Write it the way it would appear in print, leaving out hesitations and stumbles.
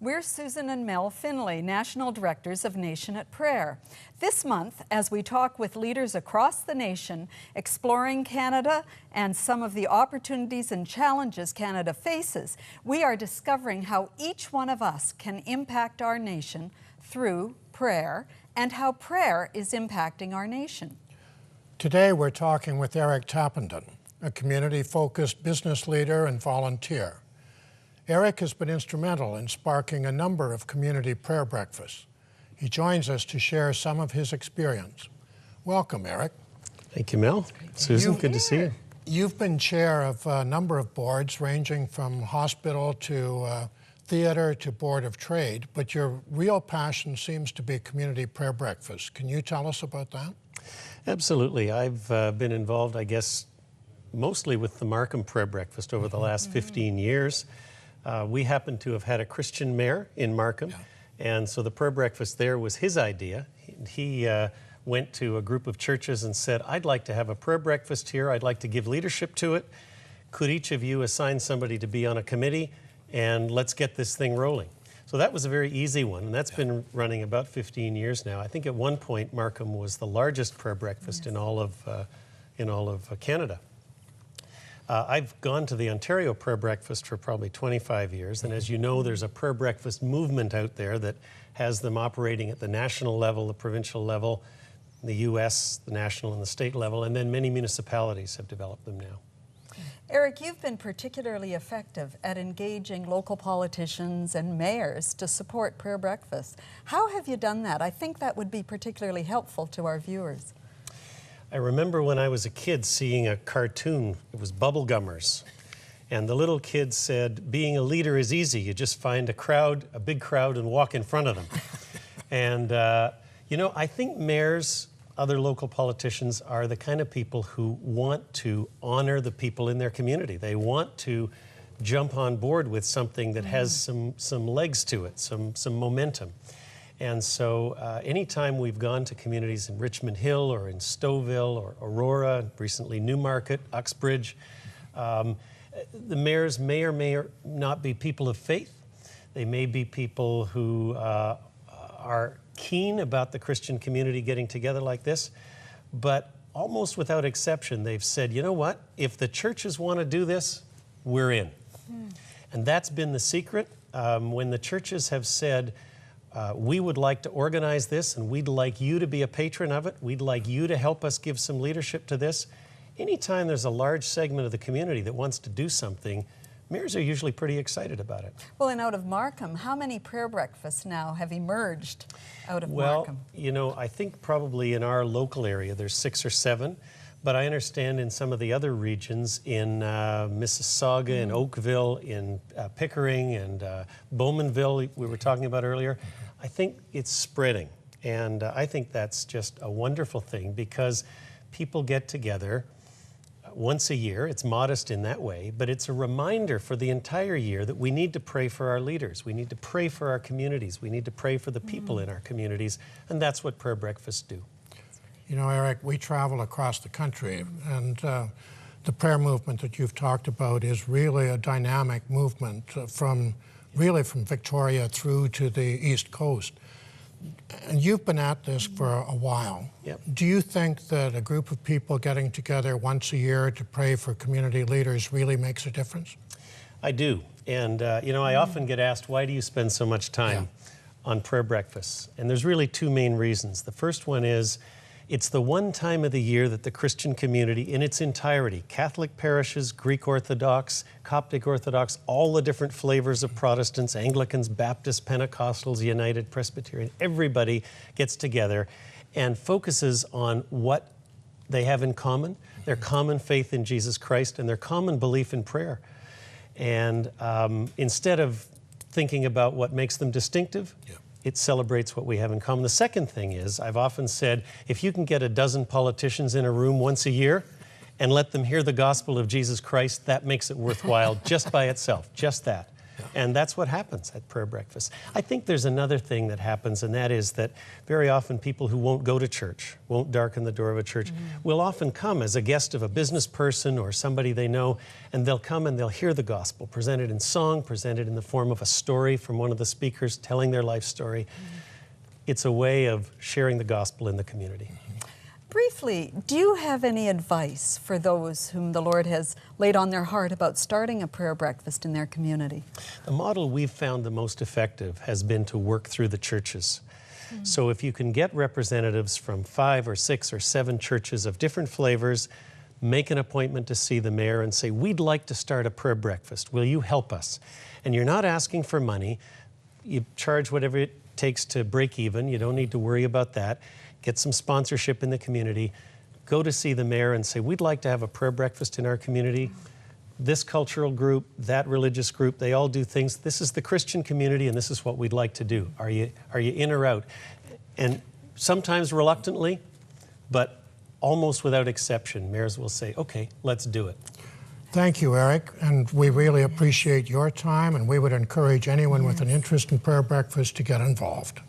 We're Susan and Mel Finlay, National Directors of Nation at Prayer. This month, as we talk with leaders across the nation, exploring Canada and some of the opportunities and challenges Canada faces, we are discovering how each one of us can impact our nation through prayer and how prayer is impacting our nation. Today we're talking with Eric Tappenden, a community-focused business leader and volunteer. Eric has been instrumental in sparking a number of community prayer breakfasts. He joins us to share some of his experience. Welcome, Eric. Thank you, Mel. Susan, good to see you. You've been chair of a number of boards, ranging from hospital to theater to Board of Trade, but your real passion seems to be community prayer breakfasts. Can you tell us about that? Absolutely. I've been involved, I guess, mostly with the Markham Prayer Breakfast over the last 15 years. We happen to have had a Christian mayor in Markham, and so the prayer breakfast there was his idea. He went to a group of churches and said, I'd like to have a prayer breakfast here. I'd like to give leadership to it. Could each of you assign somebody to be on a committee, and let's get this thing rolling. So that was a very easy one, and that's been running about 15 years now. I think at one point Markham was the largest prayer breakfast in all of Canada. I've gone to the Ontario Prayer Breakfast for probably 25 years, and as you know, there's a prayer breakfast movement out there that has them operating at the national level, the provincial level, the U.S., the national and the state level, and then many municipalities have developed them now. Eric, you've been particularly effective at engaging local politicians and mayors to support prayer breakfasts. How have you done that? I think that would be particularly helpful to our viewers. I remember when I was a kid seeing a cartoon, it was Bubblegummers, and the little kid said, being a leader is easy. You just find a big crowd, and walk in front of them. And, you know, I think mayors, other local politicians are the kind of people who want to honor the people in their community. They want to jump on board with something that has some legs to it, some momentum. And so anytime we've gone to communities in Richmond Hill or in Stouffville or Aurora, recently Newmarket, Uxbridge, the mayors may or may not be people of faith. They may be people who are keen about the Christian community getting together like this, but almost without exception, they've said, you know what, if the churches want to do this, we're in. And that's been the secret. When the churches have said, we would like to organize this, and we'd like you to be a patron of it. We'd like you to help us give some leadership to this. Anytime there's a large segment of the community that wants to do something, mayors are usually pretty excited about it. Well, and out of Markham, how many prayer breakfasts now have emerged out of Markham? Well, you know, I think probably in our local area there's 6 or 7. But I understand in some of the other regions, in Mississauga, in Oakville, in Pickering, and Bowmanville, we were talking about earlier, I think it's spreading. And I think that's just a wonderful thing, because people get together once a year. It's modest in that way, but it's a reminder for the entire year that we need to pray for our leaders. We need to pray for our communities. We need to pray for the people in our communities, and that's what prayer breakfasts do. You know, Eric, we travel across the country, and the prayer movement that you've talked about is really a dynamic movement from Victoria through to the East Coast. And you've been at this for a while. Yep. Do you think that a group of people getting together once a year to pray for community leaders really makes a difference? I do. And, you know, I often get asked, why do you spend so much time on prayer breakfasts? And there's really 2 main reasons. The first one is, it's the one time of the year that the Christian community in its entirety, Catholic parishes, Greek Orthodox, Coptic Orthodox, all the different flavors of Protestants, Anglicans, Baptists, Pentecostals, United, Presbyterian, everybody gets together and focuses on what they have in common, their common faith in Jesus Christ and their common belief in prayer. And instead of thinking about what makes them distinctive, it celebrates what we have in common. The second thing is, I've often said, if you can get a dozen politicians in a room once a year and let them hear the gospel of Jesus Christ, that makes it worthwhile just by itself, just that. And that's what happens at prayer breakfast. I think there's another thing that happens, and that is that very often people who won't go to church, won't darken the door of a church, will often come as a guest of a business person or somebody they know, and they'll come and they'll hear the gospel presented in song, presented in the form of a story from one of the speakers telling their life story. It's a way of sharing the gospel in the community. Briefly, do you have any advice for those whom the Lord has laid on their heart about starting a prayer breakfast in their community? The model we've found the most effective has been to work through the churches. So if you can get representatives from 5 or 6 or 7 churches of different flavors, make an appointment to see the mayor and say, we'd like to start a prayer breakfast. Will you help us? And you're not asking for money. You charge whatever it takes to break even. You don't need to worry about that. Get some sponsorship in the community. Go to see the mayor and say, we'd like to have a prayer breakfast in our community. This cultural group, that religious group, they all do things. This is the Christian community, and this is what we'd like to do. Are you in or out? And sometimes reluctantly, but almost without exception, mayors will say, okay, let's do it. Thank you, Eric, and we really appreciate your time, and we would encourage anyone with an interest in prayer breakfast to get involved.